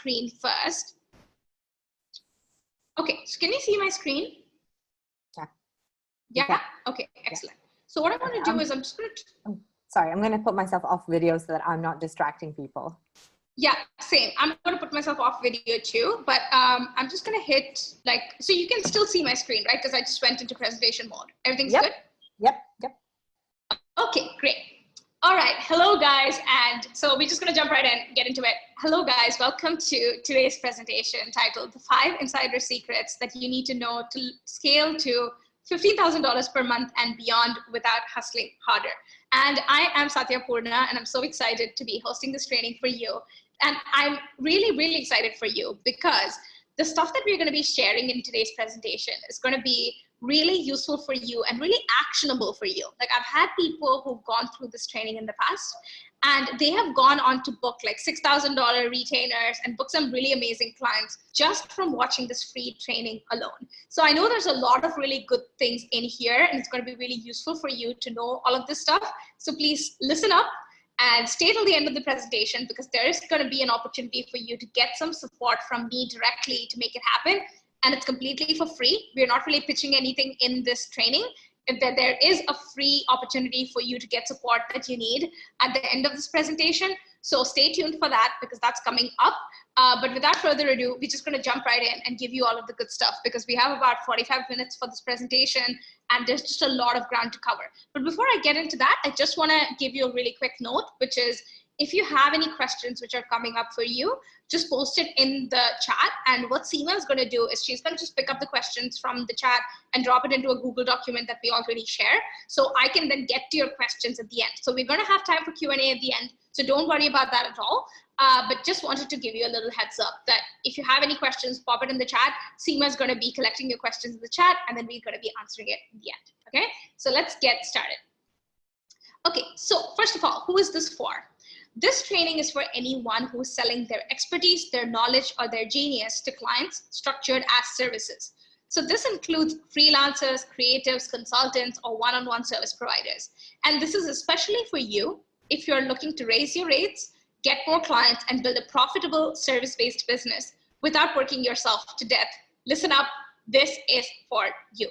screen first. Okay, so can you see my screen? Yeah. Yeah? Okay, excellent. So what I'm going to do is I'm just going to... Sorry, I'm going to put myself off video so that I'm not distracting people. Yeah, same. I'm going to put myself off video too, but I'm just going to hit like, so you can still see my screen, right? Because I just went into presentation mode. Everything's good? Yep. Okay, great. All right. Hello, guys. And so we're just going to jump right in and get into it. Hello, guys. Welcome to today's presentation titled The 5 Insider Secrets That You Need to Know to Scale to $15,000 per month and beyond without hustling harder. And I am Satya Purna, and I'm so excited to be hosting this training for you. And I'm really, really excited for you because the stuff that we're going to be sharing in today's presentation is going to be really useful for you and really actionable for you. Like I've had people who've gone through this training in the past and they have gone on to book like $6,000 retainers and book some really amazing clients just from watching this free training alone. So I know there's a lot of really good things in here and it's going to be really useful for you to know all of this stuff. So please listen up and stay till the end of the presentation because there is going to be an opportunity for you to get some support from me directly to make it happen. And it's completely for free. We're not really pitching anything in this training. If there is a free opportunity for you to get support that you need at the end of this presentation. So stay tuned for that because that's coming up. But without further ado, we're just going to jump right in and give you all of the good stuff because we have about 45 minutes for this presentation and there's just a lot of ground to cover. But before I get into that, I just want to give you a really quick note, which is if you have any questions which are coming up for you, just post it in the chat. And what Seema is going to do is she's going to just pick up the questions from the chat and drop it into a Google document that we already share. So I can then get to your questions at the end. So we're going to have time for Q&A at the end. So don't worry about that at all. But just wanted to give you a little heads up that if you have any questions, pop it in the chat. Seema is going to be collecting your questions in the chat and then we're going to be answering it in the end. Okay, so let's get started. Okay, so first of all, who is this for? This training is for anyone who is selling their expertise, their knowledge, or their genius to clients structured as services. So this includes freelancers, creatives, consultants, or one-on-one service providers. And this is especially for you if you're looking to raise your rates, get more clients, and build a profitable service-based business without working yourself to death. Listen up, this is for you,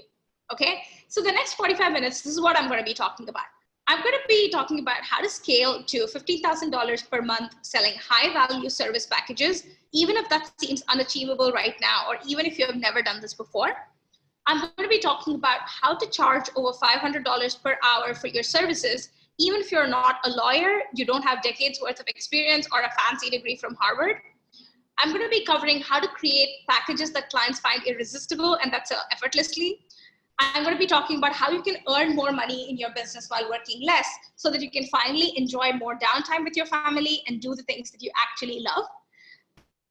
okay? So the next 45 minutes, this is what I'm going to be talking about. I'm going to be talking about how to scale to $15,000 per month selling high value service packages, even if that seems unachievable right now, or even if you have never done this before. I'm going to be talking about how to charge over $500 per hour for your services, even if you're not a lawyer, you don't have decades worth of experience or a fancy degree from Harvard. I'm going to be covering how to create packages that clients find irresistible and that sell effortlessly. I'm going to be talking about how you can earn more money in your business while working less so that you can finally enjoy more downtime with your family and do the things that you actually love.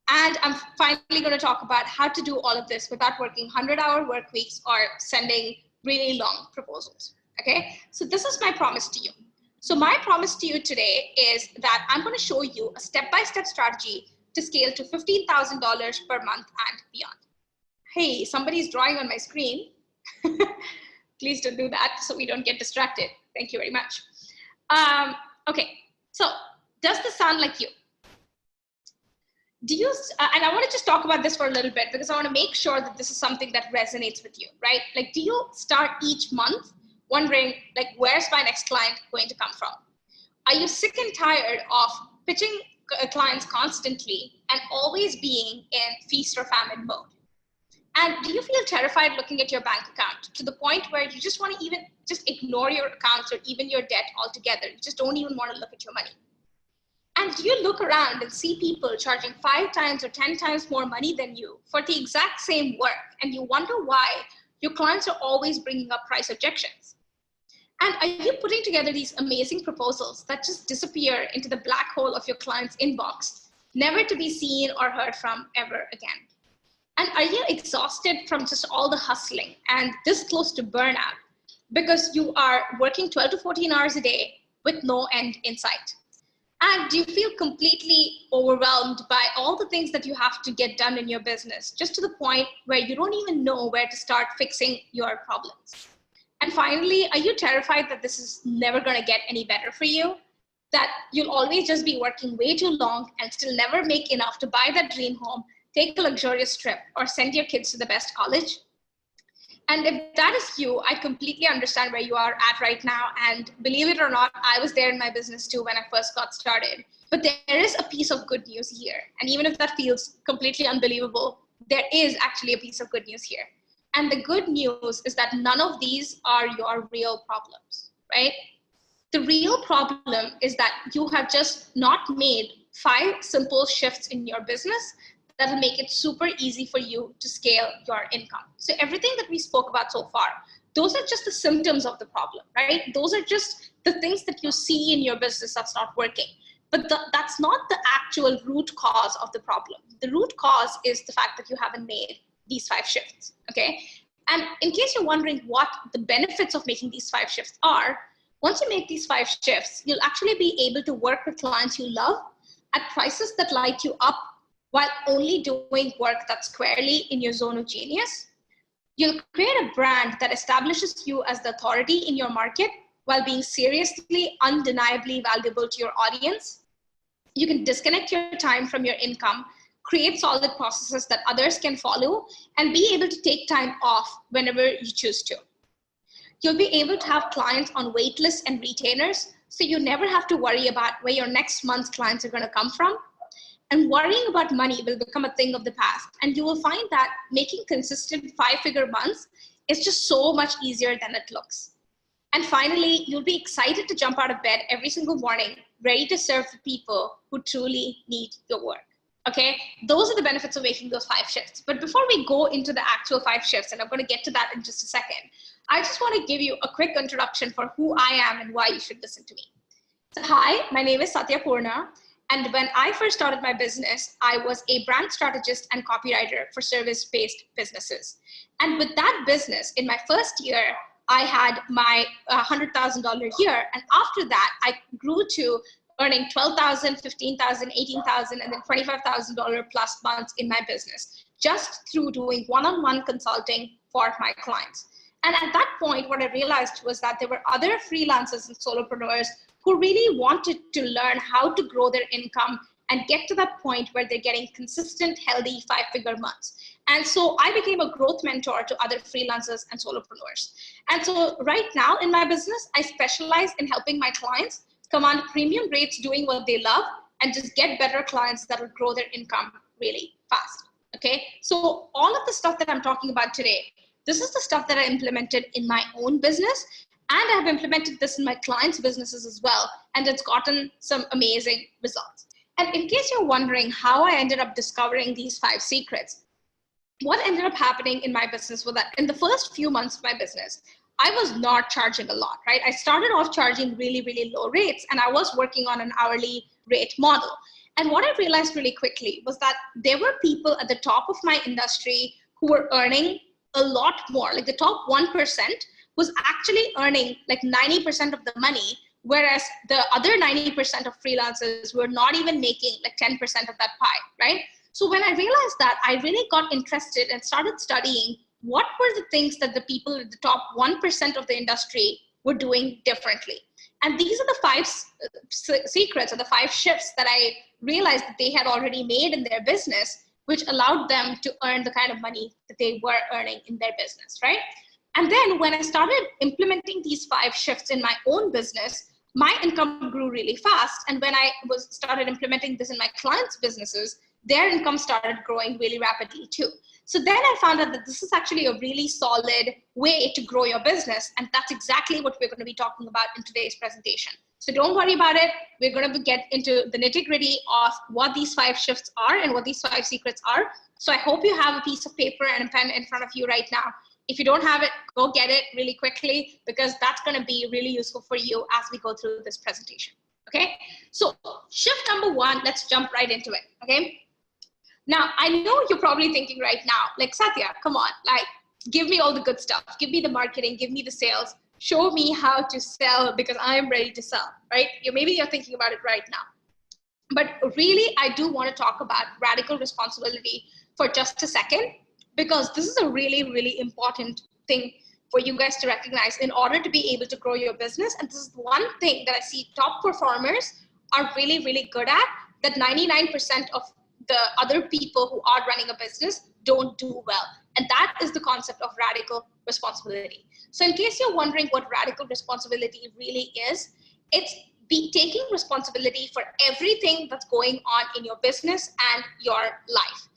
And I'm finally going to talk about how to do all of this without working 100-hour work weeks or sending really long proposals. Okay, so this is my promise to you. So my promise to you today is that I'm going to show you a step-by-step strategy to scale to $15,000 per month and beyond. Hey, somebody's drawing on my screen. Please don't do that so we don't get distracted. Thank you very much. Okay, so does this sound like you? Do you, and I want to just talk about this for a little bit because I want to make sure that this is something that resonates with you, right? Like, do you start each month wondering, like, where's my next client going to come from? Are you sick and tired of pitching clients constantly and always being in feast or famine mode? And do you feel terrified looking at your bank account to the point where you just want to even just ignore your accounts or even your debt altogether? You just don't even want to look at your money. And do you look around and see people charging 5 times or 10 times more money than you for the exact same work? And you wonder why your clients are always bringing up price objections. And are you putting together these amazing proposals that just disappear into the black hole of your client's inbox, never to be seen or heard from ever again? And are you exhausted from just all the hustling and this close to burnout because you are working 12 to 14 hours a day with no end in sight? And do you feel completely overwhelmed by all the things that you have to get done in your business, just to the point where you don't even know where to start fixing your problems? And finally, are you terrified that this is never going to get any better for you? that you'll always just be working way too long and still never make enough to buy that dream home, take a luxurious trip, or send your kids to the best college? And if that is you, I completely understand where you are at right now. And believe it or not, I was there in my business too when I first got started. But there is a piece of good news here. And even if that feels completely unbelievable, there is actually a piece of good news here. And the good news is that none of these are your real problems, right? The real problem is that you have just not made 5 simple shifts in your business that'll make it super easy for you to scale your income. So everything that we spoke about so far, those are just the symptoms of the problem, right? Those are just the things that you see in your business that's not working. But that's not the actual root cause of the problem. The root cause is the fact that you haven't made these 5 shifts, okay? And in case you're wondering what the benefits of making these 5 shifts are, once you make these 5 shifts, you'll actually be able to work with clients you love at prices that light you up while only doing work that's squarely in your zone of genius. You'll create a brand that establishes you as the authority in your market while being seriously, undeniably valuable to your audience. You can disconnect your time from your income, create solid processes that others can follow, and be able to take time off whenever you choose to. You'll be able to have clients on wait lists and retainers, so you never have to worry about where your next month's clients are going to come from. And worrying about money will become a thing of the past. And you will find that making consistent 5-figure months is just so much easier than it looks. And finally, you'll be excited to jump out of bed every single morning, ready to serve the people who truly need your work. Okay, those are the benefits of making those 5 shifts. But before we go into the actual 5 shifts, and I'm going to get to that in just a second, I just want to give you a quick introduction for who I am and why you should listen to me. So, hi, my name is Satya Purna. And when I first started my business, I was a brand strategist and copywriter for service-based businesses. And with that business, in my first year, I had my $100,000 year. And after that, I grew to earning $12,000, $15,000, $18,000, and then $25,000 plus months in my business, just through doing one-on-one consulting for my clients. And at that point, what I realized was that there were other freelancers and solopreneurs who really wanted to learn how to grow their income and get to that point where they're getting consistent, healthy 5-figure months. And so I became a growth mentor to other freelancers and solopreneurs. And so right now in my business, I specialize in helping my clients command premium rates doing what they love and just get better clients that will grow their income really fast. Okay, so all of the stuff that I'm talking about today, this is the stuff that I implemented in my own business. And I've implemented this in my clients' businesses as well, and it's gotten some amazing results. And in case you're wondering how I ended up discovering these 5 secrets, what ended up happening in my business was that in the first few months of my business, I was not charging a lot, right? I started off charging really, really low rates, and I was working on an hourly rate model. And what I realized really quickly was that there were people at the top of my industry who were earning a lot more, like the top 1%, was actually earning like 90% of the money, whereas the other 90% of freelancers were not even making like 10% of that pie, right? So when I realized that, I really got interested and started studying what were the things that the people at the top 1% of the industry were doing differently. And these are the 5 secrets or the 5 shifts that I realized that they had already made in their business, which allowed them to earn the kind of money that they were earning in their business, right? And then when I started implementing these 5 shifts in my own business, my income grew really fast. And when I started implementing this in my clients' businesses, their income started growing really rapidly too. So then I found out that this is actually a really solid way to grow your business. And that's exactly what we're going to be talking about in today's presentation. So don't worry about it. We're going to get into the nitty-gritty of what these 5 shifts are and what these 5 secrets are. So I hope you have a piece of paper and a pen in front of you right now. If you don't have it, go get it really quickly, because that's going to be really useful for you as we go through this presentation. Okay, so shift number 1, let's jump right into it. Okay, now I know you're probably thinking right now, like, Satya, come on, like, give me all the good stuff. Give me the marketing, give me the sales, show me how to sell because I'm ready to sell, right? Maybe you're thinking about it right now. But really, I do want to talk about radical responsibility for just a second, because this is a really, really important thing for you guys to recognize in order to be able to grow your business. And this is one thing that I see top performers are really, really good at, that 99% of the other people who are running a business don't do well. And that is the concept of radical responsibility. So in case you're wondering what radical responsibility really is, it's taking responsibility for everything that's going on in your business and your life.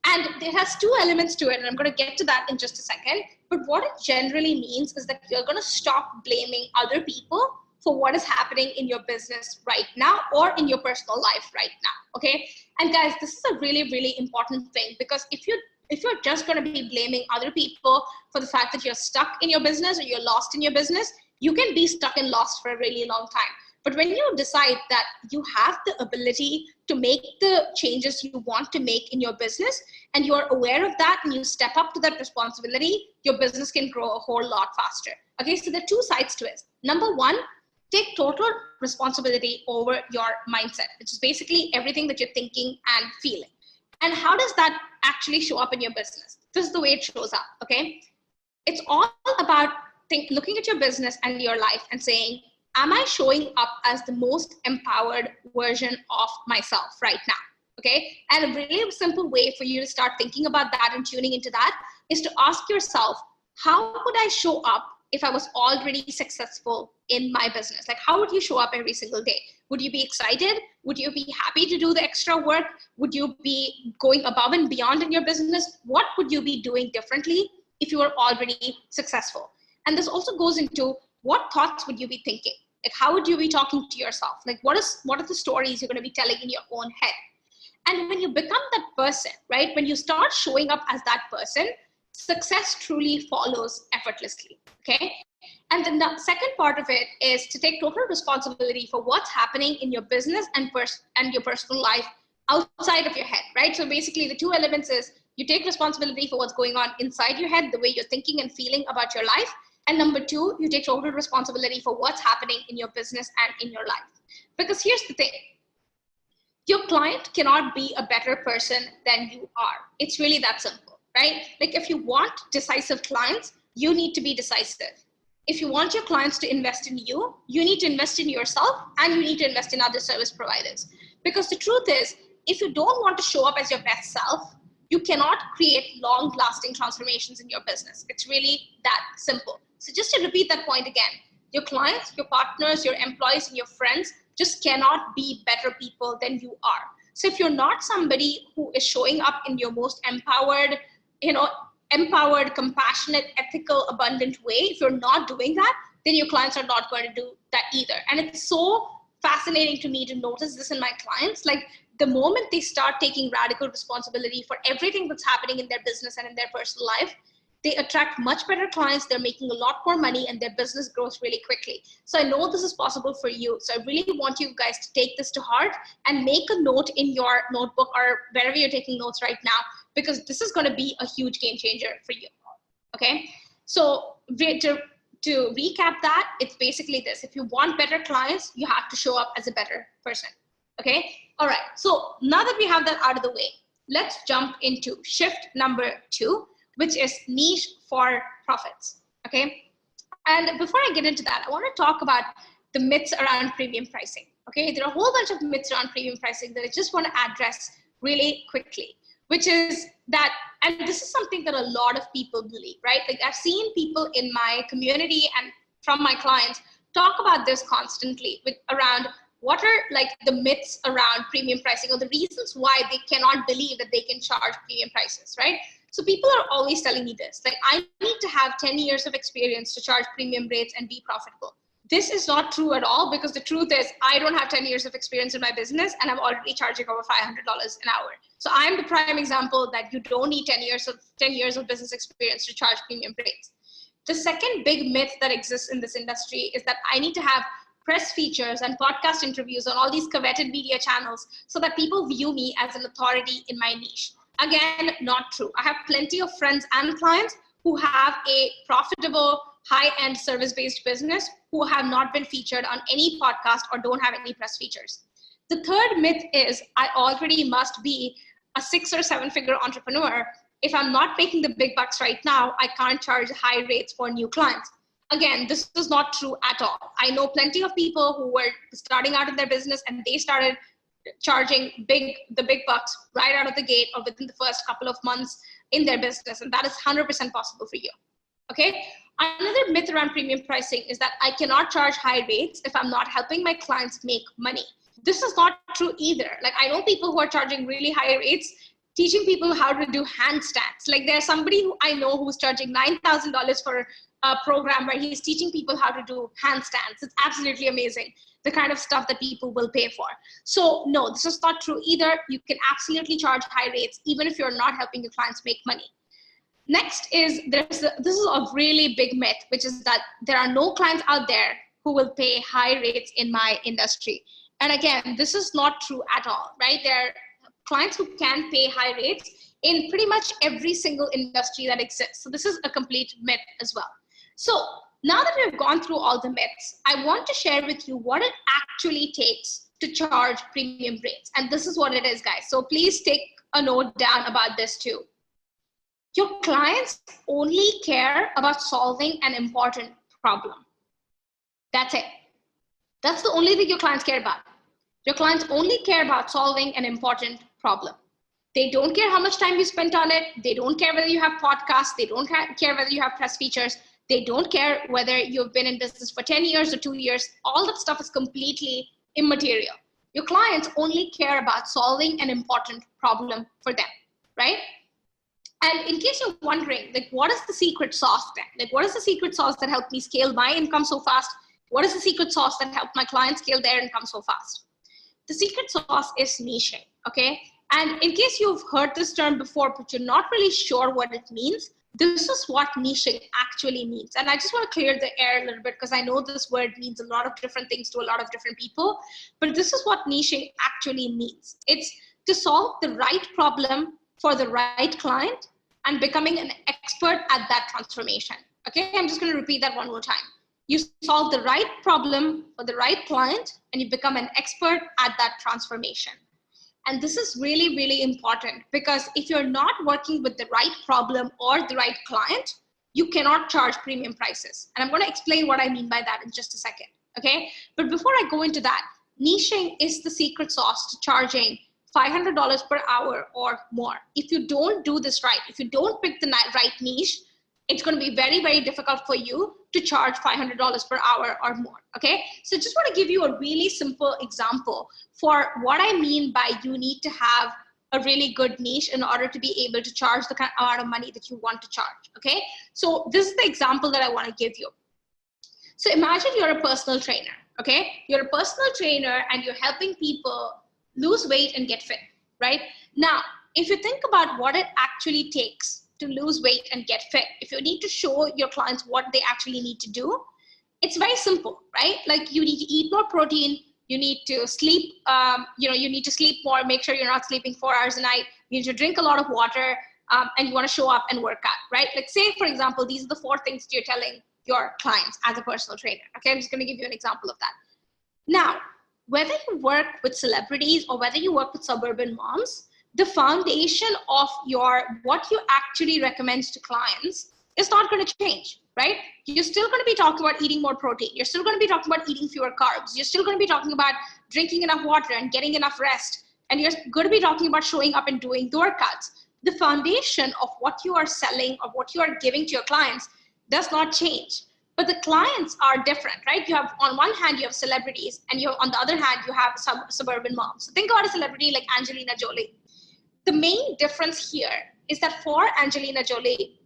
And it has two elements to it, and I'm going to get to that in just a second. But what it generally means is that you're going to stop blaming other people for what is happening in your business right now or in your personal life right now, okay? And guys, this is a really, really important thing, because if you're just going to be blaming other people for the fact that you're stuck in your business or you're lost in your business, you can be stuck and lost for a really long time. But when you decide that you have the ability to make the changes you want to make in your business, and you're aware of that and you step up to that responsibility, your business can grow a whole lot faster. Okay, so there are two sides to it. Number one, take total responsibility over your mindset, which is basically everything that you're thinking and feeling. And how does that actually show up in your business? This is the way it shows up, okay? It's all about looking at your business and your life and saying, am I showing up as the most empowered version of myself right now? Okay. And a really simple way for you to start thinking about that and tuning into that is to ask yourself, how would I show up if I was already successful in my business? Like, how would you show up every single day? Would you be excited? Would you be happy to do the extra work? Would you be going above and beyond in your business? What would you be doing differently if you were already successful? And this also goes into, what thoughts would you be thinking? Like, how would you be talking to yourself? Like, what are the stories you're going to be telling in your own head? And when you become that person, right, when you start showing up as that person, success truly follows effortlessly, okay? And then the second part of it is to take total responsibility for what's happening in your business and your personal life outside of your head, right? So basically the two elements is you take responsibility for what's going on inside your head, the way you're thinking and feeling about your life. And number two, you take total responsibility for what's happening in your business and in your life. Because here's the thing, your client cannot be a better person than you are. It's really that simple, right? Like, if you want decisive clients, you need to be decisive. If you want your clients to invest in you, you need to invest in yourself, and you need to invest in other service providers. Because the truth is, if you don't want to show up as your best self, you cannot create long-lasting transformations in your business. It's really that simple. So just to repeat that point again, your clients, your partners, your employees, and your friends just cannot be better people than you are. So if you're not somebody who is showing up in your most empowered, compassionate, ethical, abundant way, if you're not doing that, then your clients are not going to do that either. And it's so fascinating to me to notice this in my clients. Like, the moment they start taking radical responsibility for everything that's happening in their business and in their personal life, they attract much better clients, they're making a lot more money, and their business grows really quickly. So I know this is possible for you. So I really want you guys to take this to heart and make a note in your notebook or wherever you're taking notes right now, because this is going to be a huge game changer for you. Okay. So to recap that, it's basically this. If you want better clients, you have to show up as a better person. Okay. All right. So now that we have that out of the way, let's jump into shift number 2, which is niche for profits. Okay. And before I get into that, I want to talk about the myths around premium pricing. Okay. There are a whole bunch of myths around premium pricing that I just want to address really quickly, which is that, and this is something that a lot of people believe, right? Like, I've seen people in my community and from my clients talk about this constantly around what are like the myths around premium pricing, or the reasons why they cannot believe that they can charge premium prices, right? So people are always telling me this, like, I need to have 10 years of experience to charge premium rates and be profitable. This is not true at all, because the truth is I don't have 10 years of experience in my business and I'm already charging over $500 an hour. So I'm the prime example that you don't need 10 years of business experience to charge premium rates. The second big myth that exists in this industry is that I need to have press features and podcast interviews on all these coveted media channels so that people view me as an authority in my niche. Again, not true. I have plenty of friends and clients who have a profitable, high-end service-based business who have not been featured on any podcast or don't have any press features. The third myth is I already must be a 6 or 7 figure entrepreneur if I'm not making the big bucks right now, I can't charge high rates for new clients. Again, this is not true at all. I know plenty of people who were starting out in their business and they started charging the big bucks right out of the gate or within the first couple of months in their business. And that is 100% possible for you. Okay. Another myth around premium pricing is that I cannot charge high rates if I'm not helping my clients make money. This is not true either. Like, I know people who are charging really high rates, teaching people how to do handstands. Like, there's somebody who I know who's charging $9,000 for a program where he's teaching people how to do handstands. It's absolutely amazing, the kind of stuff that people will pay for. So no, this is not true either. You can absolutely charge high rates even if you're not helping your clients make money. Next is this is a really big myth, which is that there are no clients out there who will pay high rates in my industry. And again, this is not true at all, right? There are clients who can pay high rates in pretty much every single industry that exists. So this is a complete myth as well. So now that we've gone through all the myths, I want to share with you what it actually takes to charge premium rates. And this is what it is, guys. So please take a note down about this too. Your clients only care about solving an important problem. That's it. That's the only thing your clients care about. Your clients only care about solving an important problem. They don't care how much time you spent on it. They don't care whether you have podcasts. They don't care whether you have press features. They don't care whether you've been in business for 10 years or 2 years. All that stuff is completely immaterial. Your clients only care about solving an important problem for them, right? And in case you're wondering, like, what is the secret sauce then? Like, what is the secret sauce that helped me scale my income so fast? What is the secret sauce that helped my clients scale their income so fast? The secret sauce is niching, okay? And in case you've heard this term before, but you're not really sure what it means, this is what niching actually means. And I just want to clear the air a little bit because I know this word means a lot of different things to a lot of different people, but this is what niching actually means. It's to solve the right problem for the right client and becoming an expert at that transformation. Okay, I'm just going to repeat that one more time. You solve the right problem for the right client and you become an expert at that transformation. And this is really, really important because if you're not working with the right problem or the right client, you cannot charge premium prices. And I'm going to explain what I mean by that in just a second. Okay, but before I go into that, niching is the secret sauce to charging $500 per hour or more. If you don't do this right, if you don't pick the right niche, it's going to be very, very difficult for you to charge $500 per hour or more, okay? So just want to give you a really simple example for what I mean by you need to have a really good niche in order to be able to charge the kind of amount of money that you want to charge, okay? So this is the example that I want to give you. So imagine you're a personal trainer, okay? You're a personal trainer and you're helping people lose weight and get fit, right? Now, if you think about what it actually takes to lose weight and get fit, if you need to show your clients what they actually need to do, it's very simple, right? Like you need to eat more protein, you need to sleep, you need to sleep more, make sure you're not sleeping 4 hours a night, you need to drink a lot of water, and you want to show up and work out, right? Like say, for example, these are the 4 things you're telling your clients as a personal trainer, okay? I'm just going to give you an example of that. Now, whether you work with celebrities or whether you work with suburban moms, the foundation of what you actually recommend to clients is not going to change, right? You're still going to be talking about eating more protein. You're still going to be talking about eating fewer carbs. You're still going to be talking about drinking enough water and getting enough rest. And you're going to be talking about showing up and doing the workouts. The foundation of what you are selling or what you are giving to your clients does not change. But the clients are different, right? You have, on one hand, you have celebrities, and on the other hand, you have suburban moms. So think about a celebrity like Angelina Jolie. The main difference here is that for Angelina Jolie,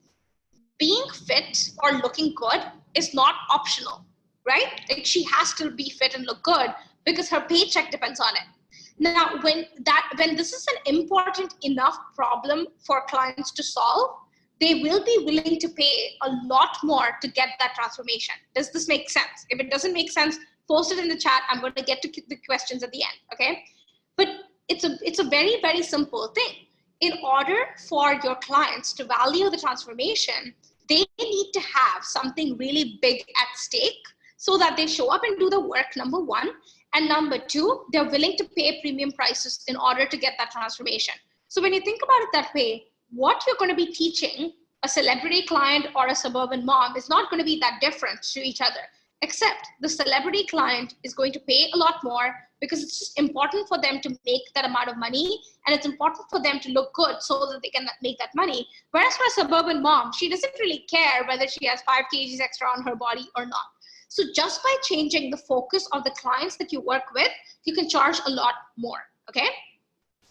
being fit or looking good is not optional, right? Like she has to be fit and look good because her paycheck depends on it. Now, when this is an important enough problem for clients to solve, they will be willing to pay a lot more to get that transformation. Does this make sense? If it doesn't make sense, post it in the chat. I'm going to get to the questions at the end, okay? But it's a very, very simple thing. In order for your clients to value the transformation, they need to have something really big at stake so that they show up and do the work, number one. And number two, they're willing to pay premium prices in order to get that transformation. So when you think about it that way, what you're going to be teaching a celebrity client or a suburban mom is not going to be that different to each other, except the celebrity client is going to pay a lot more because it's just important for them to make that amount of money, and it's important for them to look good so that they can make that money. Whereas for a suburban mom, she doesn't really care whether she has 5 kgs extra on her body or not. So just by changing the focus of the clients that you work with, you can charge a lot more, okay?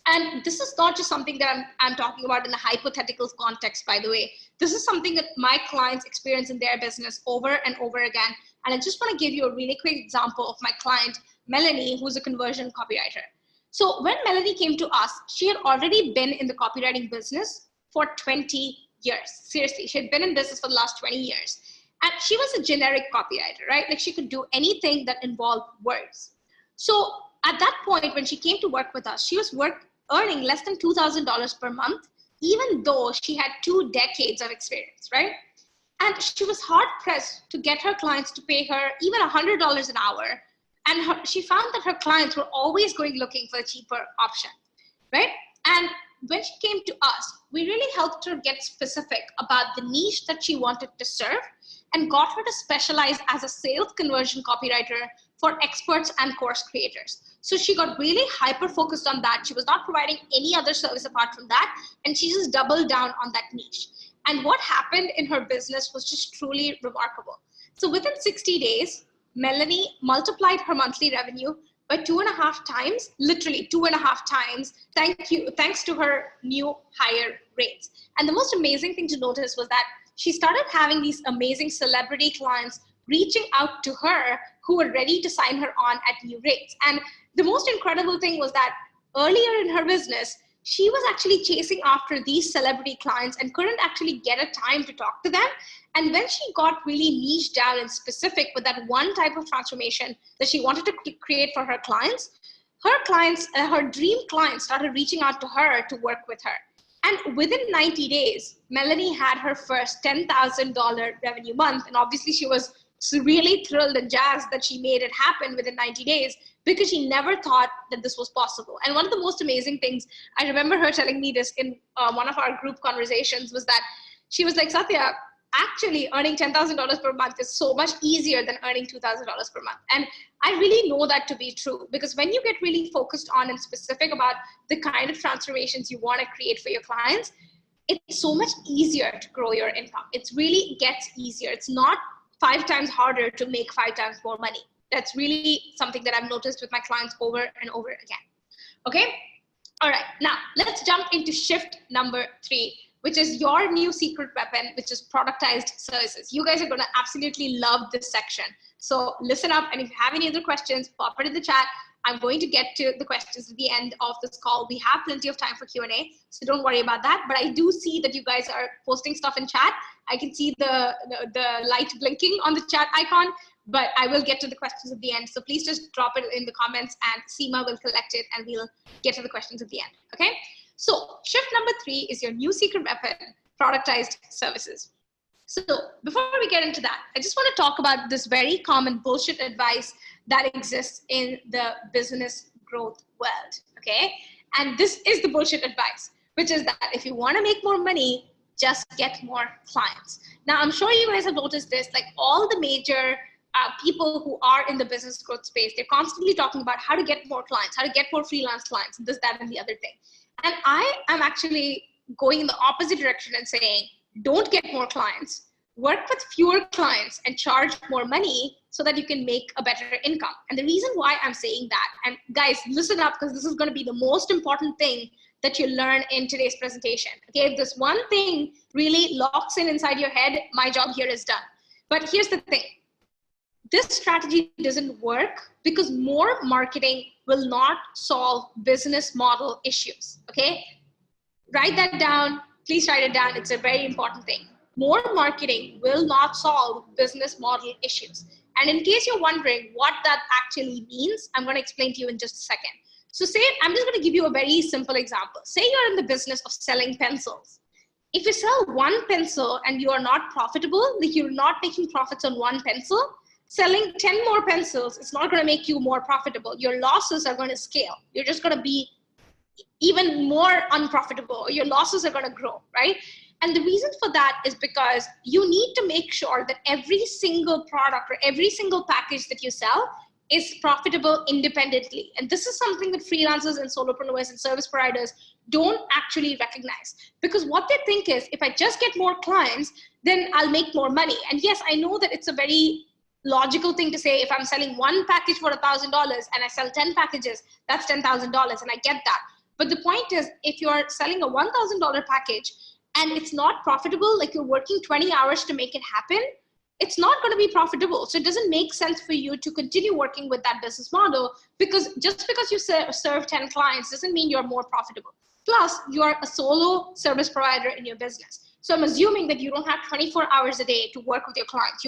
And this is not just something that I'm talking about in a hypothetical context, by the way. This is something that my clients experience in their business over and over again. And I just want to give you a really quick example of my client, Melanie, who's a conversion copywriter. So when Melanie came to us, she had already been in the copywriting business for 20 years. Seriously, she had been in business for the last 20 years. And she was a generic copywriter, right? Like she could do anything that involved words. So at that point, when she came to work with us, she was earning less than $2,000 per month, even though she had 2 decades of experience, right? And she was hard pressed to get her clients to pay her even $100 an hour. And she found that her clients were always looking for a cheaper option, right? And when she came to us, we really helped her get specific about the niche that she wanted to serve and got her to specialize as a sales conversion copywriter for experts and course creators. So she got really hyper focused on that. She was not providing any other service apart from that. And she just doubled down on that niche. And what happened in her business was just truly remarkable. So within 60 days, Melanie multiplied her monthly revenue by 2.5 times, literally 2.5 times, thanks to her new higher rates. And the most amazing thing to notice was that she started having these amazing celebrity clients reaching out to her who were ready to sign her on at new rates. And the most incredible thing was that earlier in her business, she was actually chasing after these celebrity clients and couldn't actually get a time to talk to them. And when she got really niche down and specific with that one type of transformation that she wanted to create for her clients, her dream clients started reaching out to her to work with her. And within 90 days, Melanie had her first $10,000 revenue month. And obviously she was really thrilled and jazzed that she made it happen within 90 days because she never thought that this was possible. And one of the most amazing things, I remember her telling me this in one of our group conversations, was that she was like, Satya, actually earning $10,000 per month is so much easier than earning $2,000 per month. And I really know that to be true, because when you get really focused on and specific about the kind of transformations you want to create for your clients, it's so much easier to grow your income. It really gets easier. It's not 5 times harder to make 5 times more money. That's really something that I've noticed with my clients over and over again. Okay. All right. Now let's jump into shift number 3, which is your new secret weapon, which is productized services. You guys are going to absolutely love this section. So listen up. And if you have any other questions, pop it in the chat. I'm going to get to the questions at the end of this call. We have plenty of time for Q&A, so don't worry about that. But I do see that you guys are posting stuff in chat. I can see the light blinking on the chat icon, but I will get to the questions at the end. So please just drop it in the comments and Seema will collect it and we'll get to the questions at the end, okay? So shift number 3 is your new secret weapon, productized services. So before we get into that, I just want to talk about this very common bullshit advice that exists in the business growth world, okay? And this is the bullshit advice, which is that if you want to make more money, just get more clients. Now, I'm sure you guys have noticed this, like all the major people who are in the business growth space, they're constantly talking about how to get more clients, how to get more freelance clients, this, that, and the other thing. And I am actually going in the opposite direction and saying, don't get more clients, work with fewer clients and charge more money so that you can make a better income. And the reason why I'm saying that, and guys, listen up, because this is going to be the most important thing that you learn in today's presentation. Okay, if this one thing really locks in inside your head, my job here is done. But here's the thing. This strategy doesn't work because more marketing will not solve business model issues, okay? Write that down. Please write it down. It's a very important thing. More marketing will not solve business model issues. And in case you're wondering what that actually means, I'm going to explain to you in just a second. So say, I'm just going to give you a very simple example. Say you're in the business of selling pencils. If you sell one pencil and you are not profitable, like you're not making profits on one pencil, selling 10 more pencils, it's not going to make you more profitable. Your losses are going to scale. You're just going to be even more unprofitable, or your losses are going to grow, right? And the reason for that is because you need to make sure that every single product or every single package that you sell is profitable independently. And this is something that freelancers and solopreneurs and service providers don't actually recognize. Because what they think is, if I just get more clients, then I'll make more money. And yes, I know that it's a very logical thing to say. If I'm selling one package for $1,000 and I sell 10 packages, that's $10,000, and I get that. But the point is, if you're selling a $1,000 package and it's not profitable, like you're working 20 hours to make it happen, it's not going to be profitable. So it doesn't make sense for you to continue working with that business model, because just because you serve 10 clients doesn't mean you're more profitable. Plus, you are a solo service provider in your business. So I'm assuming that you don't have 24 hours a day to work with your clients.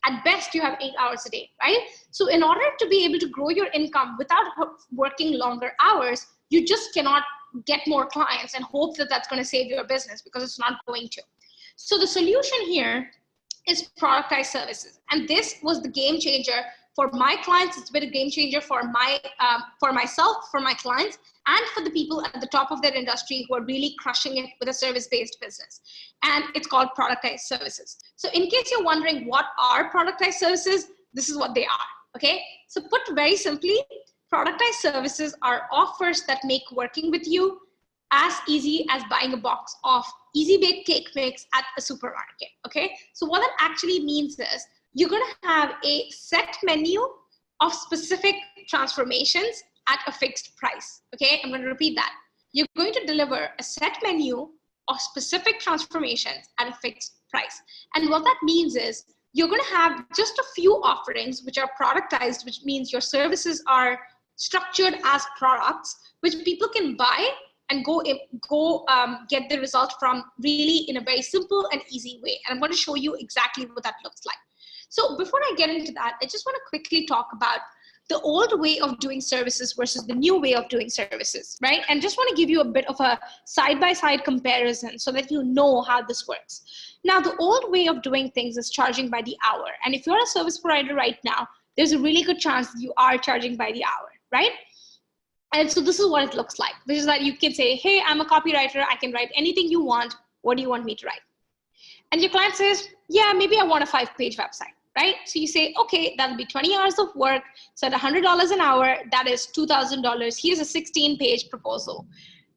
At best, you have 8 hours a day, right? So in order to be able to grow your income without working longer hours, you just cannot get more clients and hope that that's going to save your business, because it's not going to. So the solution here is productized services. And this was the game changer for my clients. It's been a game changer for myself, for my clients, and for the people at the top of their industry who are really crushing it with a service-based business. And it's called productized services. So in case you're wondering what are productized services, this is what they are, okay? So put very simply, productized services are offers that make working with you as easy as buying a box of easy baked cake mix at a supermarket, okay? So what that actually means is you're gonna have a set menu of specific transformations at a fixed price, okay? I'm gonna repeat that. You're going to deliver a set menu of specific transformations at a fixed price. And what that means is you're gonna have just a few offerings which are productized, which means your services are structured as products, which people can buy and go get the result from really in a very simple and easy way. And I'm going to show you exactly what that looks like. So before I get into that, I just want to quickly talk about the old way of doing services versus the new way of doing services, right? And just want to give you a bit of a side-by-side comparison so that you know how this works. Now, the old way of doing things is charging by the hour. And if you're a service provider right now, there's a really good chance that you are charging by the hour, right? And so this is what it looks like, which is that you can say, hey, I'm a copywriter. I can write anything you want. What do you want me to write? And your client says, yeah, maybe I want a 5-page website, right? So you say, okay, that'll be 20 hours of work. So at $100 an hour, that is $2,000. Here's a 16-page proposal,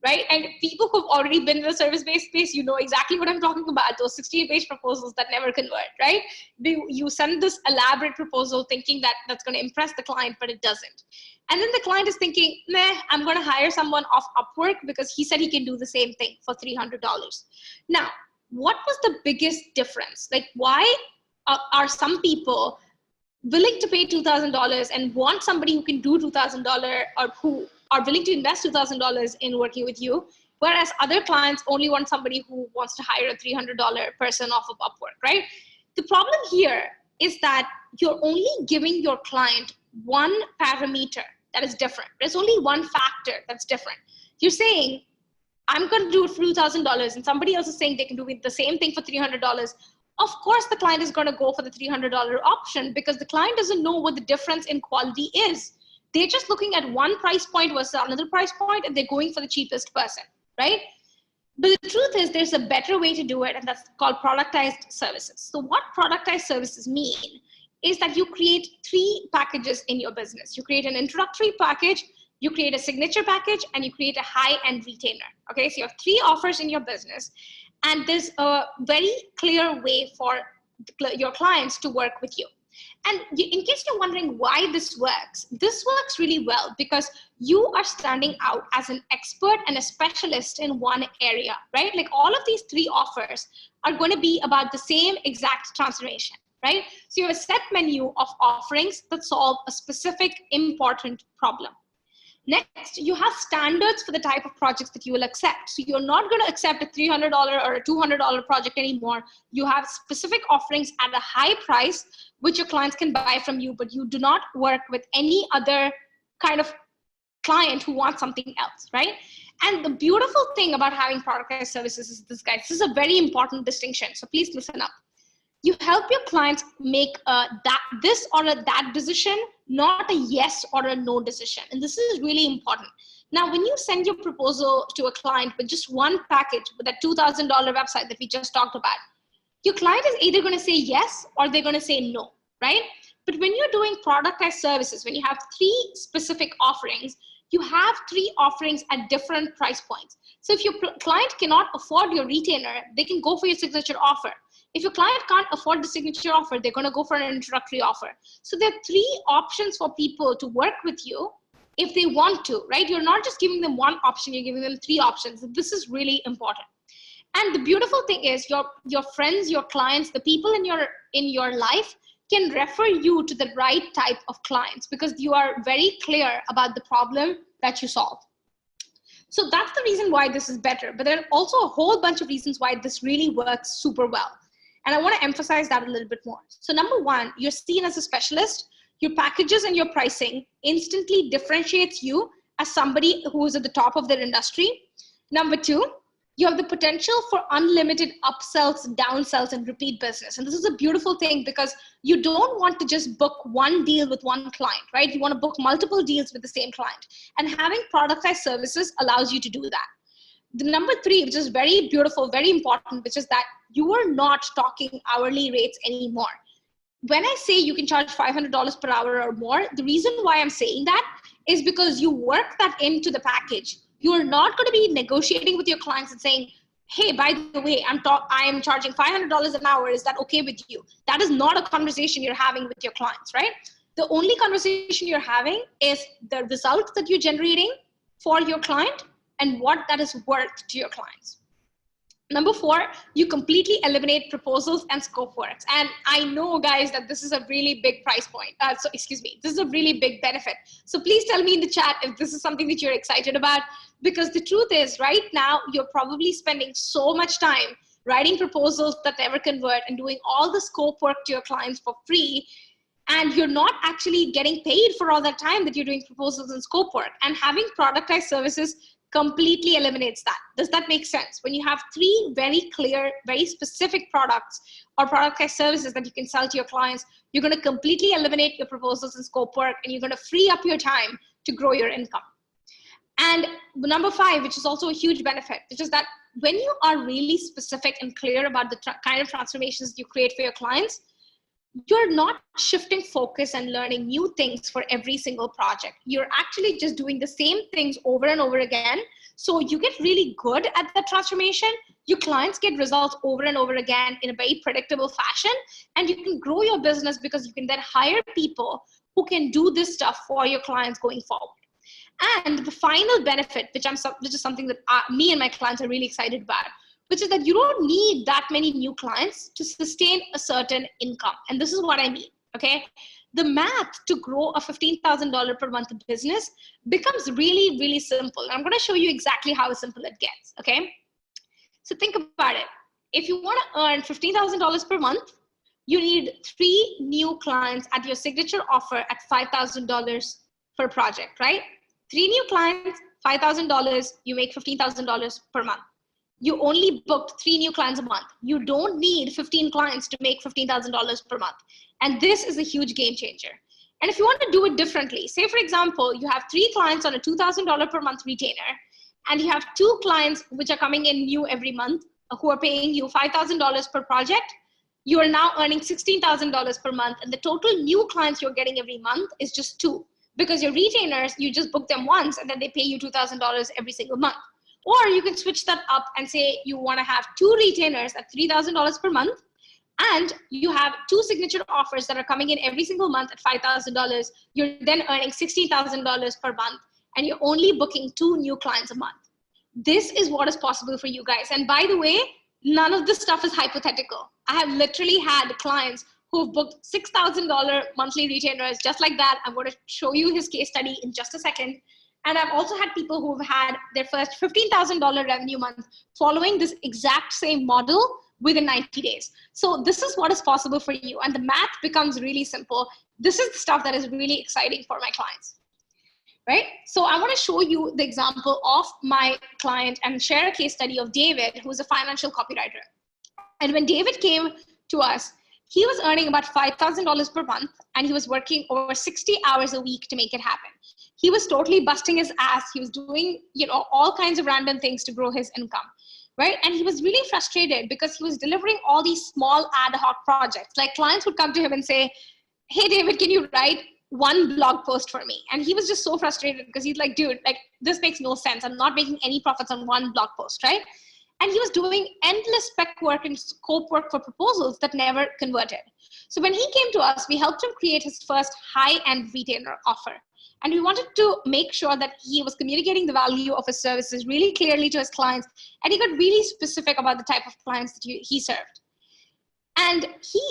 right? And people who've already been in the service-based space, you know exactly what I'm talking about, those 16-page proposals that never convert, right? You send this elaborate proposal thinking that that's going to impress the client, but it doesn't. And then the client is thinking, nah, I'm going to hire someone off Upwork because he said he can do the same thing for $300. Now, what was the biggest difference? Like, why are some people willing to pay $2,000 and want somebody who can do $2,000 or who are willing to invest $2,000 in working with you, whereas other clients only want somebody who wants to hire a $300 person off of Upwork, right? The problem here is that you're only giving your client one parameter that is different. There's only one factor that's different. You're saying, I'm going to do it for $2,000 and somebody else is saying they can do the same thing for $300. Of course, the client is going to go for the $300 option because the client doesn't know what the difference in quality is. They're just looking at one price point versus another price point and they're going for the cheapest person, right? But the truth is there's a better way to do it, and that's called productized services. So what productized services mean is that you create 3 packages in your business. You create an introductory package, you create a signature package, and you create a high-end retainer. Okay, so you have 3 offers in your business, and there's a very clear way for your clients to work with you. And in case you're wondering why this works really well because you are standing out as an expert and a specialist in one area, right? Like all of these 3 offers are going to be about the same exact transformation, right? So you have a set menu of offerings that solve a specific important problem. Next, you have standards for the type of projects that you will accept. So you're not going to accept a $300 or a $200 project anymore. You have specific offerings at a high price, which your clients can buy from you, but you do not work with any other kind of client who wants something else, right? And the beautiful thing about having productized services is this, guys. This is a very important distinction. So please listen up. You help your clients make this or that decision, not a yes or a no decision. And this is really important Now, when you send your proposal to a client with just one package, with that $2,000 website that we just talked about, your client is either going to say yes or they're going to say no, right? But when you're doing productized services, when you have 3 specific offerings, you have 3 offerings at different price points. So if your client cannot afford your retainer, they can go for your signature offer. If your client can't afford the signature offer, they're going to go for an introductory offer. So there are 3 options for people to work with you if they want to, right? You're not just giving them one option, you're giving them 3 options. This is really important. And the beautiful thing is your friends, your clients, the people in your life can refer you to the right type of clients because you are very clear about the problem that you solve. So that's the reason why this is better. But there are also a whole bunch of reasons why this really works super well. And I want to emphasize that a little bit more. So number 1, you're seen as a specialist. Your packages and your pricing instantly differentiates you as somebody who is at the top of their industry. Number 2, you have the potential for unlimited upsells, downsells, and repeat business. And this is a beautiful thing because you don't want to just book one deal with one client, right? You want to book multiple deals with the same client. And having productized services allows you to do that. The number 3, which is very beautiful, very important, which is that you are not talking hourly rates anymore. When I say you can charge $500 per hour or more, the reason why I'm saying that is because you work that into the package. You're not going to be negotiating with your clients and saying, hey, by the way, I am charging $500 an hour. Is that okay with you? That is not a conversation you're having with your clients, right? The only conversation you're having is the result that you're generating for your client and what that is worth to your clients. Number 4, you completely eliminate proposals and scope works. And I know, guys, that this is a really big price point. This is a really big benefit. So please tell me in the chat if this is something that you're excited about, because the truth is right now, you're probably spending so much time writing proposals that never convert and doing all the scope work to your clients for free. And you're not actually getting paid for all that time that you're doing proposals and scope work. And having productized services completely eliminates that. Does that make sense? When you have 3 very clear, very specific products or productized services that you can sell to your clients, you're going to completely eliminate your proposals and scope work, and you're going to free up your time to grow your income. And number 5, which is also a huge benefit, which is that when you are really specific and clear about the kind of transformations you create for your clients, you're not shifting focus and learning new things for every single project. You're actually just doing the same things over and over again. So you get really good at that transformation. Your clients get results over and over again in a very predictable fashion. And you can grow your business because you can then hire people who can do this stuff for your clients going forward. And the final benefit, which is something that me and my clients are really excited about, which is that you don't need that many new clients to sustain a certain income. And this is what I mean, okay? The math to grow a $15,000 per month business becomes really, really simple. And I'm gonna show you exactly how simple it gets, okay? So think about it. If you wanna earn $15,000 per month, you need 3 new clients at your signature offer at $5,000 per project, right? 3 new clients, $5,000, you make $15,000 per month. You only booked 3 new clients a month. You don't need 15 clients to make $15,000 per month. And this is a huge game changer. And if you want to do it differently, say for example, you have 3 clients on a $2,000 per month retainer, and you have 2 clients which are coming in new every month who are paying you $5,000 per project, you are now earning $16,000 per month. And the total new clients you're getting every month is just 2. Because your retainers, you just book them once and then they pay you $2,000 every single month. Or you can switch that up and say you want to have 2 retainers at $3,000 per month, and you have 2 signature offers that are coming in every single month at $5,000. You're then earning $16,000 per month, and you're only booking 2 new clients a month. This is what is possible for you guys. And by the way, none of this stuff is hypothetical. I have literally had clients who've booked $6,000 monthly retainers just like that. I'm going to show you his case study in just a second. And I've also had people who've had their first $15,000 revenue month following this exact same model within 90 days. So this is what is possible for you. And the math becomes really simple. This is the stuff that is really exciting for my clients, right? So I want to show you the example of my client and share a case study of David, who's a financial copywriter. And when David came to us, he was earning about $5,000 per month, and he was working over 60 hours a week to make it happen. He was totally busting his ass. He was doing, all kinds of random things to grow his income, right? And he was really frustrated because he was delivering all these small ad hoc projects. Like clients would come to him and say, hey, David, can you write one blog post for me? And he was just so frustrated because he's like, dude, like this makes no sense. I'm not making any profits on one blog post, right? And he was doing endless spec work and scope work for proposals that never converted. So when he came to us, we helped him create his first high-end retainer offer. And we wanted to make sure that he was communicating the value of his services really clearly to his clients. And he got really specific about the type of clients that he served. And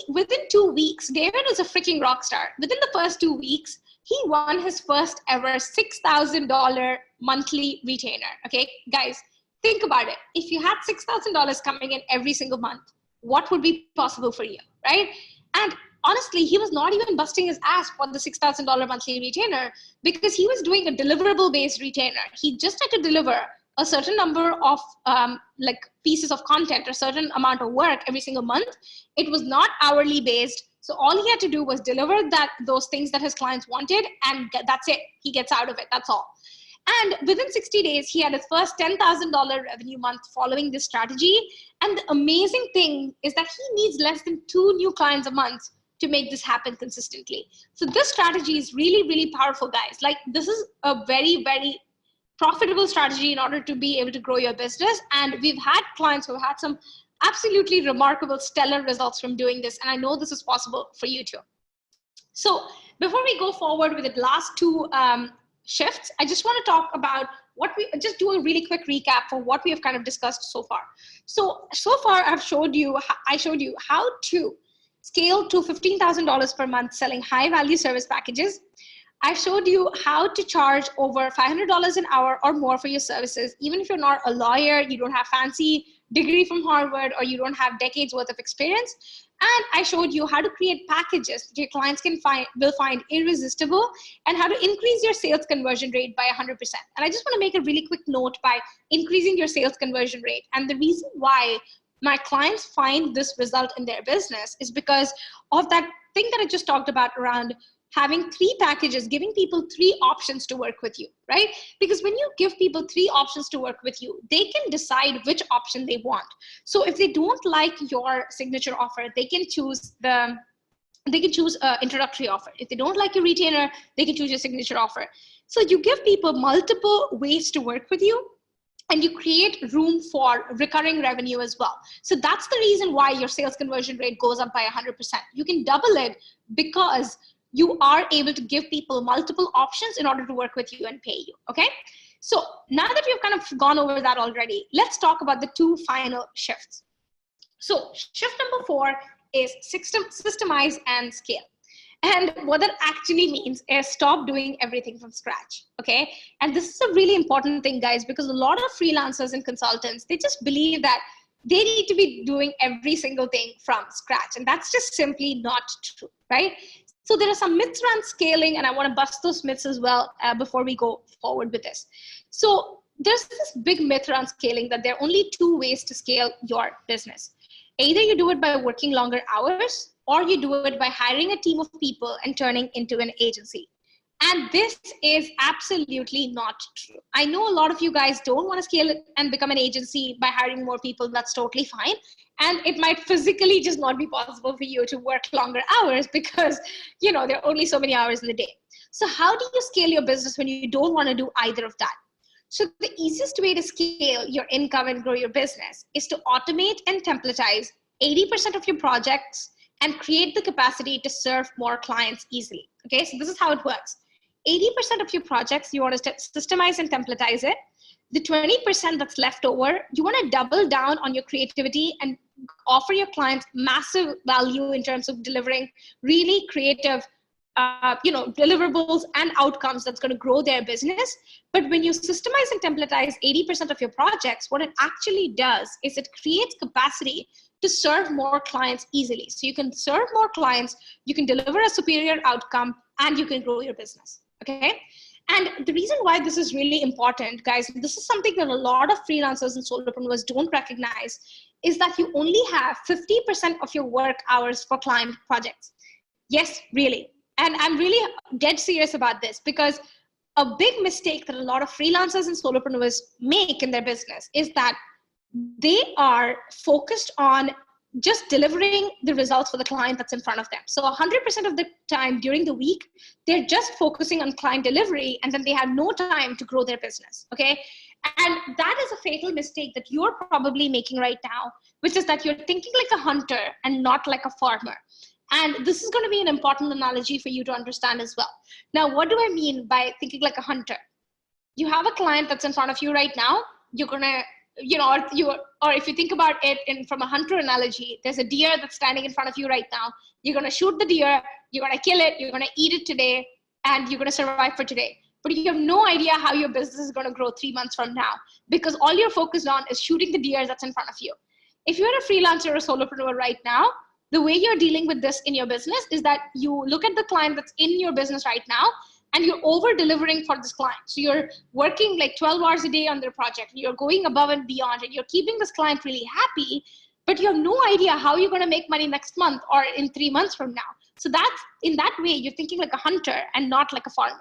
within 2 weeks, David was a freaking rock star. Within the first 2 weeks, he won his first ever $6,000 monthly retainer. Okay, guys, think about it. If you had $6,000 coming in every single month, what would be possible for you, right? And honestly, he was not even busting his ass for the $6,000 monthly retainer because he was doing a deliverable-based retainer. He just had to deliver a certain number of pieces of content or certain amount of work every single month. It was not hourly based. So all he had to do was deliver those things that his clients wanted, and that's it. He gets out of it. That's all. And within 60 days, he had his first $10,000 revenue month following this strategy. And the amazing thing is that he needs less than 2 new clients a month to make this happen consistently. So this strategy is really, really powerful, guys. Like this is a very, very profitable strategy in order to be able to grow your business. And we've had clients who have had some absolutely remarkable, stellar results from doing this. And I know this is possible for you too. So before we go forward with the last 2 shifts, I just want to talk about just do a really quick recap for what we have kind of discussed so far. So far I showed you how to scale to $15,000 per month selling high value service packages. I showed you how to charge over $500 an hour or more for your services, even if you're not a lawyer, you don't have fancy degree from Harvard, or you don't have decades worth of experience. And I showed you how to create packages that your clients will find irresistible, and how to increase your sales conversion rate by 100%. And I just want to make a really quick note by increasing your sales conversion rate. And the reason why my clients find this result in their business is because of that thing that I just talked about around having 3 packages, giving people 3 options to work with you, right? Because when you give people 3 options to work with you, they can decide which option they want. So if they don't like your signature offer, they can choose an introductory offer. If they don't like your retainer, they can choose your signature offer. So you give people multiple ways to work with you, and you create room for recurring revenue as well. So that's the reason why your sales conversion rate goes up by 100%. You can double it because you are able to give people multiple options in order to work with you and pay you, okay? So now that we've kind of gone over that already, let's talk about the 2 final shifts. So shift number 4 is systemize and scale. And what that actually means is stop doing everything from scratch, okay? And this is a really important thing, guys, because a lot of freelancers and consultants, they just believe that they need to be doing every single thing from scratch. And that's just simply not true, right? So there are some myths around scaling, and I want to bust those myths as well before we go forward with this. So there's this big myth around scaling that there are only 2 ways to scale your business. Either you do it by working longer hours, or you do it by hiring a team of people and turning into an agency. And this is absolutely not true. I know a lot of you guys don't want to scale it and become an agency by hiring more people. That's totally fine. And it might physically just not be possible for you to work longer hours because, there are only so many hours in the day. So how do you scale your business when you don't want to do either of that? So the easiest way to scale your income and grow your business is to automate and templatize 80% of your projects and create the capacity to serve more clients easily. Okay, so this is how it works. 80% of your projects, you want to systemize and templatize it. The 20% that's left over, you want to double down on your creativity and offer your clients massive value in terms of delivering really creative deliverables and outcomes that's going to grow their business. But when you systemize and templatize 80% of your projects, what it actually does is it creates capacity to serve more clients easily. So you can serve more clients, you can deliver a superior outcome, and you can grow your business, okay? And the reason why this is really important, guys, this is something that a lot of freelancers and solopreneurs don't recognize, is that you only have 50% of your work hours for client projects. Yes, really. And I'm really dead serious about this because a big mistake that a lot of freelancers and solopreneurs make in their business is that they are focused on just delivering the results for the client that's in front of them. So 100% of the time during the week, they're just focusing on client delivery, and then they have no time to grow their business, okay? And that is a fatal mistake that you're probably making right now, which is that you're thinking like a hunter and not like a farmer. And this is going to be an important analogy for you to understand as well. Now, what do I mean by thinking like a hunter? You have a client that's in front of you right now. You're going to, or if you think about it from a hunter analogy, there's a deer that's standing in front of you right now. You're going to shoot the deer, you're going to kill it, you're going to eat it today, and you're going to survive for today. But you have no idea how your business is going to grow 3 months from now, because all you're focused on is shooting the deer that's in front of you. If you're a freelancer or a solopreneur right now, the way you're dealing with this in your business is that you look at the client that's in your business right now, and you're over delivering for this client. So you're working like 12 hours a day on their project. You're going above and beyond, and you're keeping this client really happy, but you have no idea how you're going to make money next month or in 3 months from now. So that's, in that way, you're thinking like a hunter and not like a farmer.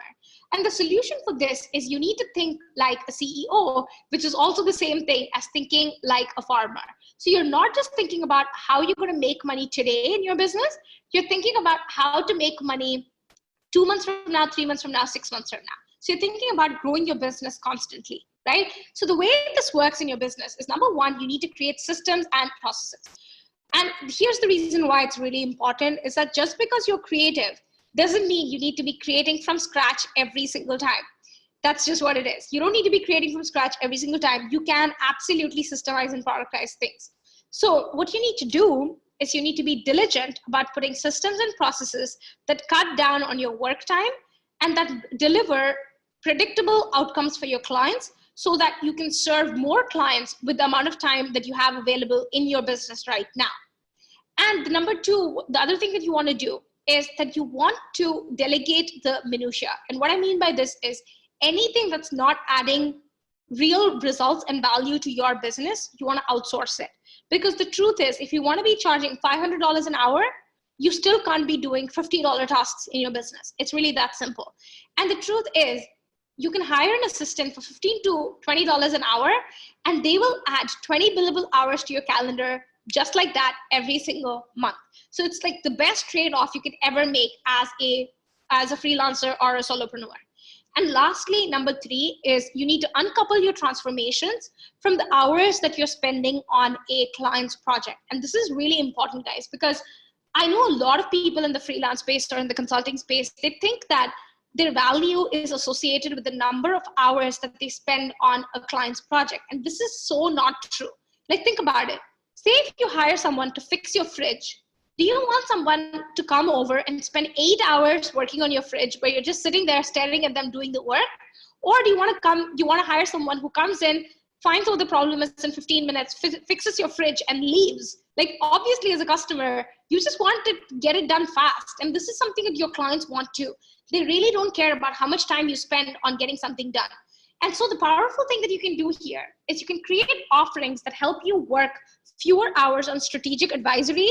And the solution for this is you need to think like a CEO, which is also the same thing as thinking like a farmer. So you're not just thinking about how you're going to make money today in your business. You're thinking about how to make money 2 months from now, 3 months from now, 6 months from now. So you're thinking about growing your business constantly, right? So the way this works in your business is, number one, you need to create systems and processes. And here's the reason why it's really important is that just because you're creative doesn't mean you need to be creating from scratch every single time. That's just what it is. You don't need to be creating from scratch every single time. You can absolutely systemize and productize things. So what you need to do is you need to be diligent about putting systems and processes that cut down on your work time and that deliver predictable outcomes for your clients so that you can serve more clients with the amount of time that you have available in your business right now. And number two, the other thing that you want to do is that you want to delegate the minutia. And what I mean by this is anything that's not adding real results and value to your business, you want to outsource it. Because the truth is, if you want to be charging $500 an hour, you still can't be doing $50 tasks in your business. It's really that simple. And the truth is, you can hire an assistant for $15 to $20 an hour, and they will add 20 billable hours to your calendar just like that every single month. So it's like the best trade-off you could ever make as a freelancer or a solopreneur. And lastly, number three is you need to uncouple your transformations from the hours that you're spending on a client's project. And this is really important, guys, because I know a lot of people in the freelance space or in the consulting space, they think that their value is associated with the number of hours that they spend on a client's project. And this is so not true. Like, think about it. Say if you hire someone to fix your fridge, do you want someone to come over and spend 8 hours working on your fridge where you're just sitting there staring at them doing the work? Or do you want to hire someone who comes in, finds out the problem is in 15 minutes, fixes your fridge and leaves? Like, obviously as a customer, you just want to get it done fast. And this is something that your clients want too. They really don't care about how much time you spend on getting something done. And so the powerful thing that you can do here is you can create offerings that help you work fewer hours on strategic advisory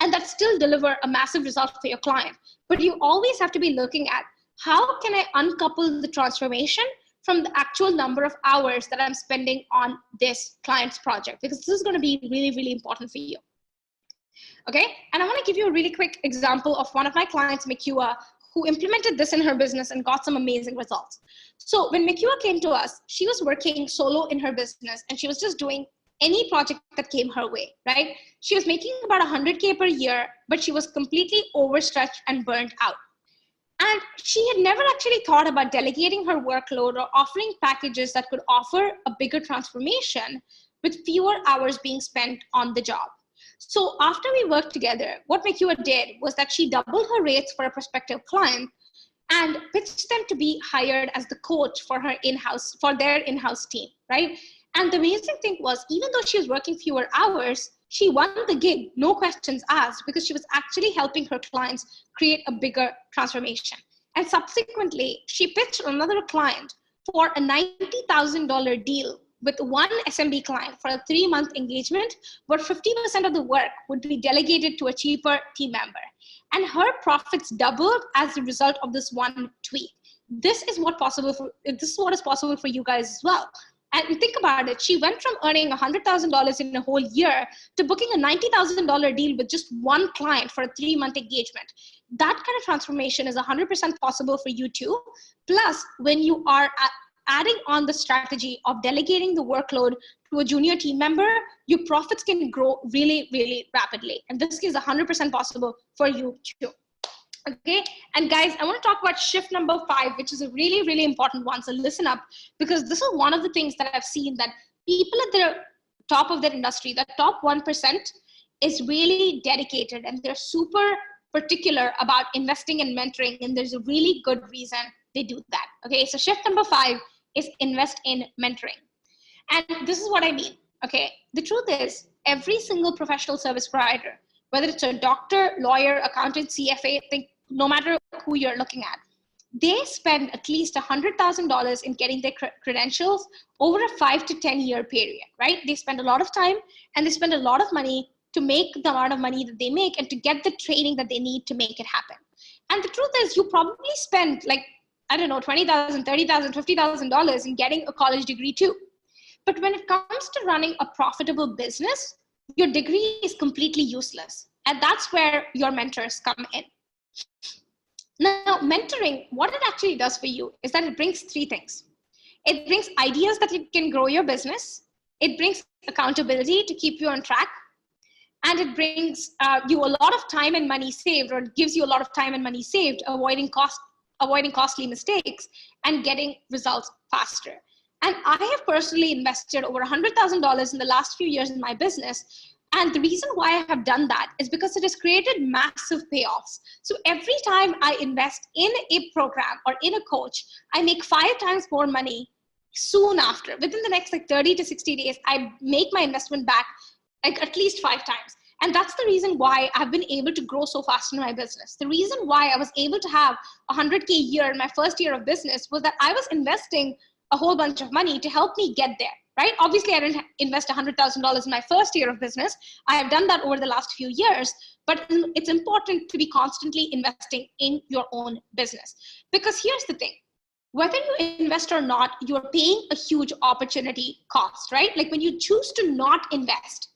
and that still deliver a massive result for your client. But you always have to be looking at how can I uncouple the transformation from the actual number of hours that I'm spending on this client's project, because this is going to be really, really important for you. Okay, and I want to give you a really quick example of one of my clients, Mikua, who implemented this in her business and got some amazing results. So when Mikua came to us, she was working solo in her business and she was just doing any project that came her way, right? She was making about 100K per year, but she was completely overstretched and burnt out. And she had never actually thought about delegating her workload or offering packages that could offer a bigger transformation with fewer hours being spent on the job. So after we worked together, what Mikua did was that she doubled her rates for a prospective client and pitched them to be hired as the coach for their in-house team, right? And the amazing thing was, even though she was working fewer hours, she won the gig, no questions asked, because she was actually helping her clients create a bigger transformation. And subsequently, she pitched another client for a $90,000 deal with one SMB client for a 3-month engagement, where 50% of the work would be delegated to a cheaper team member. And her profits doubled as a result of this one tweak. this is what is possible for you guys as well. And think about it. She went from earning $100,000 in a whole year to booking a $90,000 deal with just one client for a 3-month engagement. That kind of transformation is 100% possible for you too. Plus, when you are adding on the strategy of delegating the workload to a junior team member, your profits can grow really, really rapidly. And this is 100% possible for you too. Okay, and guys, I want to talk about shift number 5, which is a really, really important one. So listen up, because this is one of the things that I've seen, that people at the top of their industry, the top 1%, is really dedicated and they're super particular about investing in mentoring. And there's a really good reason they do that. Okay, so shift number 5 is invest in mentoring. And this is what I mean. Okay, the truth is, every single professional service provider, whether it's a doctor, lawyer, accountant, CFA, no matter who you're looking at, they spend at least $100,000 in getting their credentials over a 5 to 10 year period, right? They spend a lot of time and they spend a lot of money to make the amount of money that they make and to get the training that they need to make it happen. And the truth is, you probably spend like, I don't know, $20,000, $30,000, $50,000 in getting a college degree too. But when it comes to running a profitable business, your degree is completely useless. And that's where your mentors come in. Now, mentoring, what it actually does for you is that it brings 3 things. It brings ideas that you can grow your business. It brings accountability to keep you on track. And it brings you a lot of time and money saved, or it gives you a lot of time and money saved, avoiding costly mistakes and getting results faster. And I have personally invested over $100,000 in the last few years in my business. And the reason why I have done that is because it has created massive payoffs. So every time I invest in a program or in a coach, I make 5 times more money soon after. Within the next 30 to 60 days, I make my investment back at least 5 times. And that's the reason why I've been able to grow so fast in my business. The reason why I was able to have $100K a year in my first year of business was that I was investing a whole bunch of money to help me get there, right? Obviously, I didn't invest $100,000 in my first year of business. I have done that over the last few years, but it's important to be constantly investing in your own business. Because here's the thing, whether you invest or not, you're paying a huge opportunity cost, right? Like when you choose to not invest,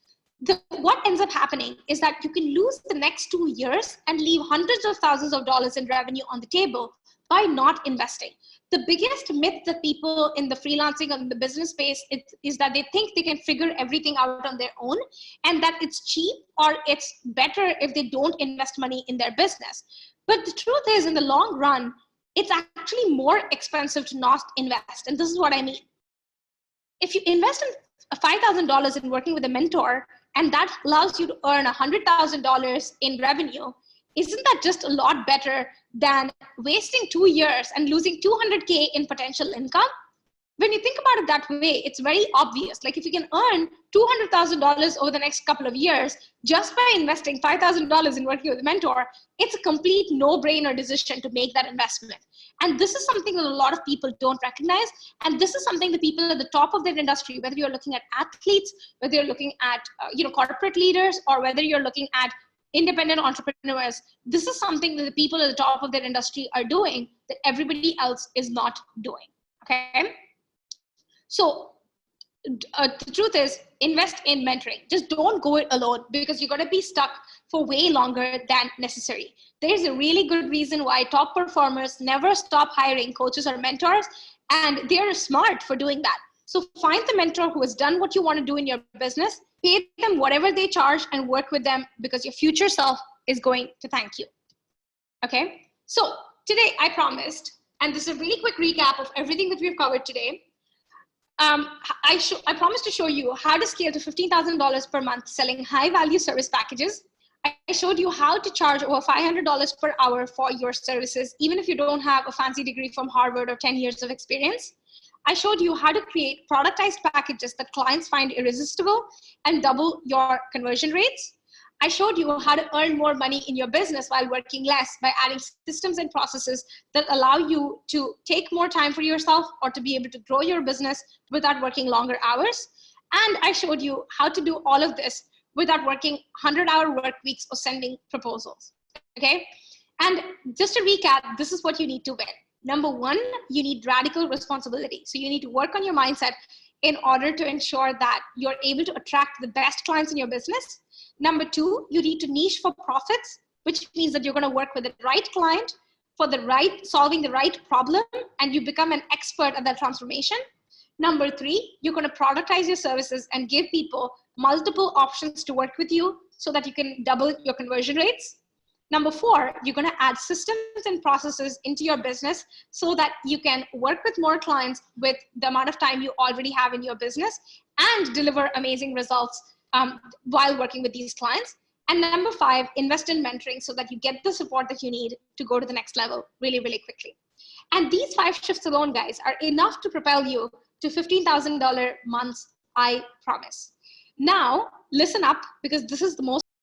what ends up happening is that you can lose the next 2 years and leave hundreds of thousands of dollars in revenue on the table by not investing. The biggest myth that people in the freelancing and the business space is that they think they can figure everything out on their own, and that it's cheap or it's better if they don't invest money in their business. But the truth is, in the long run, it's actually more expensive to not invest. And this is what I mean. If you invest in $5,000 in working with a mentor, and that allows you to earn $100,000 in revenue, isn't that just a lot better than wasting 2 years and losing $200K in potential income? When you think about it that way, it's very obvious. Like if you can earn $200,000 over the next couple of years just by investing $5,000 in working with a mentor, it's a complete no-brainer decision to make that investment. And this is something that a lot of people don't recognize. And this is something that people at the top of their industry, whether you're looking at athletes, whether you're looking at corporate leaders, or whether you're looking at independent entrepreneurs, this is something that the people at the top of their industry are doing that everybody else is not doing. Okay. So the truth is, invest in mentoring. Just don't go it alone, because you're going to be stuck for way longer than necessary. There's a really good reason why top performers never stop hiring coaches or mentors, and they're smart for doing that. So find the mentor who has done what you want to do in your business, pay them whatever they charge, and work with them, because your future self is going to thank you. Okay, so today I promised, and this is a really quick recap of everything that we've covered today. I promised to show you how to scale to $15,000 per month selling high value service packages. I showed you how to charge over $500 per hour for your services, even if you don't have a fancy degree from Harvard or 10 years of experience. I showed you how to create productized packages that clients find irresistible and double your conversion rates. I showed you how to earn more money in your business while working less by adding systems and processes that allow you to take more time for yourself or to be able to grow your business without working longer hours. And I showed you how to do all of this without working 100-hour work weeks or sending proposals. Okay. And just to recap, this is what you need to win. Number one, you need radical responsibility. So you need to work on your mindset in order to ensure that you're able to attract the best clients in your business. Number two, you need to niche for profits, which means that you're going to work with the right client for the right, solving the right problem, and you become an expert at that transformation. Number three, you're going to productize your services and give people multiple options to work with you so that you can double your conversion rates. Number four, you're going to add systems and processes into your business so that you can work with more clients with the amount of time you already have in your business and deliver amazing results while working with these clients. And number five, invest in mentoring so that you get the support that you need to go to the next level really, really quickly. And these 5 shifts alone, guys, are enough to propel you to $15,000 months, I promise. Now, listen up, because this is the most